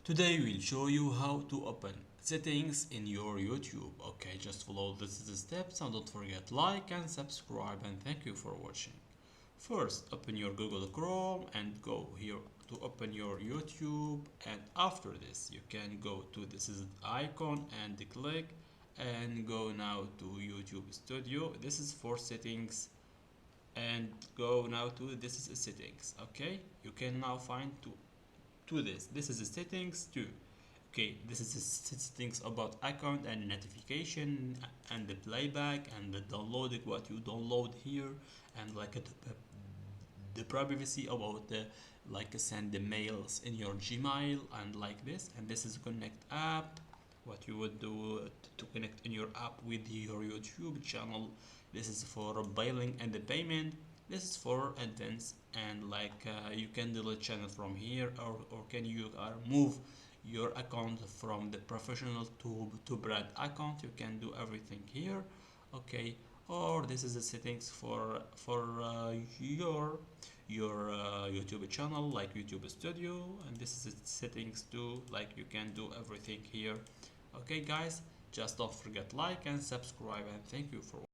Today we'll show you how to open settings in your YouTube. Okay, just follow the steps and don't forget like and subscribe, and thank you for watching. First, open your Google Chrome and go here to open your YouTube, and after this you can go to this is icon and click and go now to YouTube Studio. This is for settings, and go now to this is settings. Okay, you can now find to this is the settings too. Okay, this is the settings about account and notification and the playback and the downloading what you download here, and like the privacy about the like send the mails in your Gmail and like this. And this is connect app, what you would do to connect in your app with your YouTube channel. This is for billing and the payment. This is for advance, and like you can delete channel from here, or can you move your account from the professional to brand account. You can do everything here. Okay, or this is the settings for your YouTube channel like YouTube Studio, and this is the settings too, like you can do everything here. Okay guys, just don't forget like and subscribe, and thank you for watching.